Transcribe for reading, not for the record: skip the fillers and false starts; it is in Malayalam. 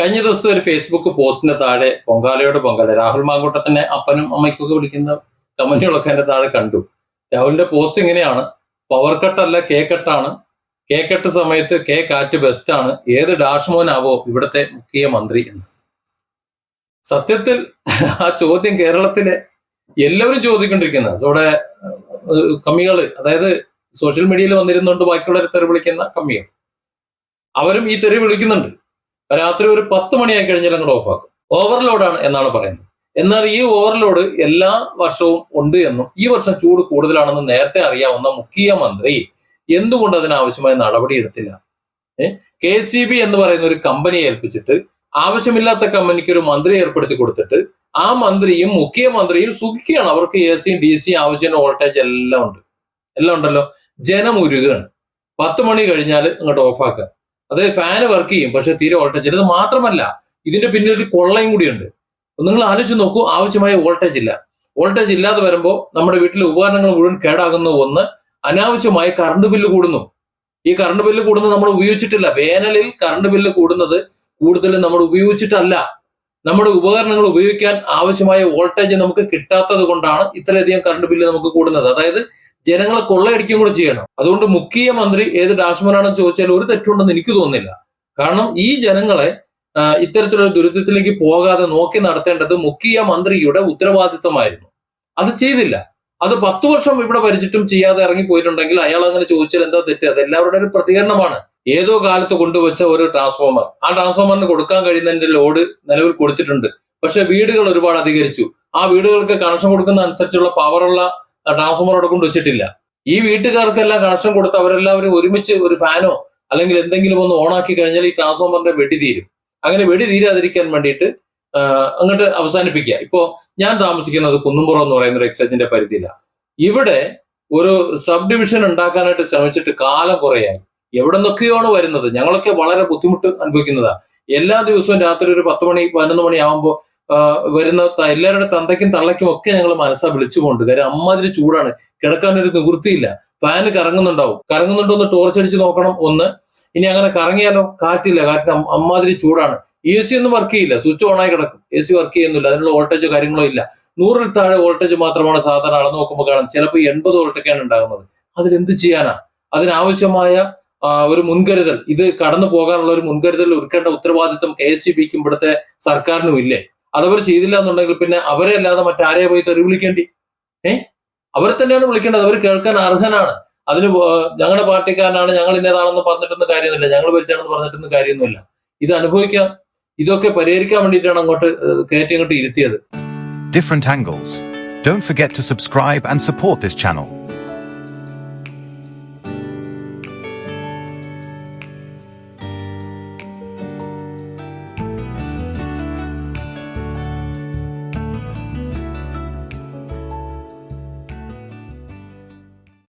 കഴിഞ്ഞ ദിവസത്തെ ഒരു ഫേസ്ബുക്ക് പോസ്റ്റിന് താഴെ പൊങ്കാലയോട് പൊങ്കാല രാഹുൽ മാങ്കൂട്ടത്തിനെ അപ്പനും അമ്മയ്ക്കൊക്കെ വിളിക്കുന്ന കമന്റുകളൊക്കെ എന്റെ താഴെ കണ്ടു. രാഹുലിന്റെ പോസ്റ്റ് ഇങ്ങനെയാണ്: പവർ കട്ടല്ല കേക്ക് കട്ടാണ്. കേക്ക് കട്ട് സമയത്ത് കേക്ക് ആറ്റ് ബെസ്റ്റ് ആണ്. ഏത് ഡാഷ്മോനാവോ ഇവിടുത്തെ മുഖ്യമന്ത്രി എന്ന്. സത്യത്തിൽ ആ ചോദ്യം കേരളത്തിലെ എല്ലാവരും ചോദിക്കൊണ്ടിരിക്കുന്ന അവിടെ കമ്മികള്, അതായത് സോഷ്യൽ മീഡിയയിൽ വന്നിരുന്നുകൊണ്ട് ബാക്കിയുള്ളവരെ തെറി വിളിക്കുന്ന കമ്മികൾ, അവരും ഈ തെറി വിളിക്കുന്നുണ്ട്. രാത്രി ഒരു 10 മണിയായി കഴിഞ്ഞാൽ അങ്ങോട്ട് ഓഫാക്കും. ഓവർലോഡാണ് എന്നാണ് പറയുന്നത്. എന്നാൽ ഈ ഓവർലോഡ് എല്ലാ വർഷവും ഉണ്ട് എന്നും ഈ വർഷം ചൂട് കൂടുതലാണെന്ന് നേരത്തെ അറിയാവുന്ന മുഖ്യമന്ത്രി എന്തുകൊണ്ട് അതിനാവശ്യമായ നടപടി എടുത്തില്ല? KCB എന്ന് പറയുന്ന ഒരു കമ്പനിയെ ഏൽപ്പിച്ചിട്ട് ആവശ്യമില്ലാത്ത കമ്പനിക്ക് ഒരു മന്ത്രി ഏർപ്പെടുത്തി കൊടുത്തിട്ട് ആ മന്ത്രിയും മുഖ്യമന്ത്രിയും സുഖിക്കുകയാണ്. അവർക്ക് AC DC ആവശ്യത്തിന് വോൾട്ടേജ് എല്ലാം ഉണ്ടല്ലോ. ജനം ഉരുകയാണ്. 10 മണി കഴിഞ്ഞാൽ അങ്ങോട്ട് ഓഫാക്കുക. അതായത് ഫാന് വർക്ക് ചെയ്യും, പക്ഷെ തീരെ വോൾട്ടേജ് ഇല്ല. ഇത് മാത്രമല്ല, ഇതിന്റെ പിന്നിൽ ഒരു കൊള്ളയും കൂടിയുണ്ട്. നിങ്ങൾ ആലോചിച്ച് നോക്കൂ, ആവശ്യമായ വോൾട്ടേജ് ഇല്ല. വോൾട്ടേജ് ഇല്ലാതെ വരുമ്പോൾ നമ്മുടെ വീട്ടിലെ ഉപകരണങ്ങൾ മുഴുവൻ കേടാകുന്ന ഒന്ന്, അനാവശ്യമായി കറണ്ട് ബില്ല് കൂടുന്നു. ഈ കറണ്ട് ബില്ല് കൂടുന്നത് നമ്മൾ ഉപയോഗിച്ചിട്ടില്ല. വേനലിൽ കറണ്ട് ബില്ല് കൂടുന്നത് കൂടുതലും നമ്മൾ ഉപയോഗിച്ചിട്ടല്ല. നമ്മുടെ ഉപകരണങ്ങൾ ഉപയോഗിക്കാൻ ആവശ്യമായ വോൾട്ടേജ് നമുക്ക് കിട്ടാത്തത് കൊണ്ടാണ് ഇത്രയധികം കറണ്ട് ബില്ല് നമുക്ക് കൂടുന്നത്. അതായത് ജനങ്ങളെ കൊള്ളയടിക്കുകയും കൂടെ ചെയ്യണം. അതുകൊണ്ട് മുഖ്യമന്ത്രി ഏത് ഡാഷ്മനാണെന്ന് ചോദിച്ചാൽ ഒരു തെറ്റുണ്ടെന്ന് എനിക്ക് തോന്നുന്നില്ല. കാരണം ഈ ജനങ്ങളെ ഇത്തരത്തിലുള്ള ദുരിതത്തിലേക്ക് പോകാതെ നോക്കി നടത്തേണ്ടത് മുഖ്യമന്ത്രിയുടെ ഉത്തരവാദിത്വമായിരുന്നു. അത് ചെയ്തില്ല. അത് 10 വർഷം ഇവിടെ ഭരിച്ചിട്ടും ചെയ്യാതെ ഇറങ്ങി പോയിട്ടുണ്ടെങ്കിൽ അയാൾ അങ്ങനെ ചോദിച്ചാൽ എന്താ തെറ്റ്? അത് എല്ലാവരുടെ ഒരു പ്രതികരണമാണ്. ഏതോ കാലത്ത് കൊണ്ടുവച്ച ഒരു ട്രാൻസ്ഫോമർ, ആ ട്രാൻസ്ഫോമറിന് കൊടുക്കാൻ കഴിയുന്നതിന്റെ ലോഡ് നിലവിൽ കൊടുത്തിട്ടുണ്ട്. പക്ഷെ വീടുകൾ ഒരുപാട് അധികരിച്ചു. ആ വീടുകൾക്ക് കണക്ഷൻ കൊടുക്കുന്ന അനുസരിച്ചുള്ള പവറുള്ള ട്രാൻസ്ഫോമർ അവിടെ കൊണ്ട് വെച്ചിട്ടില്ല. ഈ വീട്ടുകാർക്കെല്ലാം കണക്ഷൻ കൊടുത്ത് അവരെല്ലാവരും ഒരുമിച്ച് ഒരു ഫാനോ അല്ലെങ്കിൽ എന്തെങ്കിലും ഒന്ന് ഓണാക്കി കഴിഞ്ഞാൽ ഈ ട്രാൻസ്ഫോമറിന്റെ വെടി തീരും. അങ്ങനെ വെടി തീരാതിരിക്കാൻ വേണ്ടിയിട്ട് അങ്ങോട്ട് അവസാനിപ്പിക്കുക. ഇപ്പോ ഞാൻ താമസിക്കുന്നത് കുന്നുംപുറം എന്ന് പറയുന്ന ഒരു എക്സൈസിന്റെ പരിധിയിലാണ്. ഇവിടെ ഒരു സബ് ഡിവിഷൻ ഉണ്ടാക്കാനായിട്ട് ശ്രമിച്ചിട്ട് കാലം കുറയായി. എവിടെ നിന്നൊക്കെയാണ് വരുന്നത്. ഞങ്ങളൊക്കെ വളരെ ബുദ്ധിമുട്ട് അനുഭവിക്കുന്നതാ. എല്ലാ ദിവസവും രാത്രി ഒരു 10 മണി 11 മണി ആകുമ്പോൾ വരുന്ന എല്ലാവരുടെ തന്തയ്ക്കും തള്ളയ്ക്കും ഒക്കെ ഞങ്ങൾ മനസ്സാ വിളിച്ചുകൊണ്ട്. കാര്യം അമ്മാതിരി ചൂടാണ്, കിടക്കാനൊരു നിവൃത്തിയില്ല. ഫാന് കറങ്ങുന്നുണ്ടോ എന്ന് ടോർച്ച് അടിച്ച് നോക്കണം ഒന്ന്. ഇനി അങ്ങനെ കറങ്ങിയാലോ കാറ്റില്ല, കാറ്റിന് അമ്മാതിരി ചൂടാണ്. AC ഒന്നും വർക്ക് ചെയ്യില്ല, സ്വിച്ച് ഓൺ ആയി കിടക്കും. AC വർക്ക് ചെയ്യുന്നില്ല, അതിനുള്ള വോൾട്ടേജോ കാര്യങ്ങളോ ഇല്ല. 100-ൽ താഴെ വോൾട്ടേജ് മാത്രമാണ് സാധാരണ അളന്ന് നോക്കുമ്പോൾ കാണും. ചിലപ്പോൾ 80 വോൾട്ടൊക്കെയാണ് ഉണ്ടാകുന്നത്. അതിലെന്ത് ചെയ്യാനാ? അതിനാവശ്യമായ ഒരു മുൻകരുതൽ, ഇത് കടന്നു പോകാനുള്ള ഒരു മുൻകരുതൽ ഒരുക്കേണ്ട ഉത്തരവാദിത്വം KSEBക്കും ഇവിടുത്തെ സർക്കാരിനും ഇല്ലേ? അതവർ ചെയ്തില്ല എന്നുണ്ടെങ്കിൽ പിന്നെ അവരെ അല്ലാതെ മറ്റാരെയെ പോയി തെറി വിളിക്കേണ്ടി? അവരെ തന്നെയാണ് വിളിക്കേണ്ടത്. അവർ കേൾക്കാൻ അർഹനാണ്. അതിന് ഞങ്ങളുടെ പാർട്ടിക്കാരനാണ്, ഞങ്ങൾ ഇന്നതാണെന്ന് പറഞ്ഞിട്ടൊന്നും കാര്യമൊന്നുമില്ല, ഞങ്ങൾ ഭരിച്ചാണെന്ന് പറഞ്ഞിട്ടൊന്നും കാര്യമൊന്നുമില്ല. ഇത് അനുഭവിക്കാം. ഇതൊക്കെ പരിഹരിക്കാൻ വേണ്ടിയിട്ടാണ് അങ്ങോട്ട് കയറ്റി അങ്ങോട്ട് ഇരുത്തിയത്. Different angles. Don't forget to subscribe and support this channel.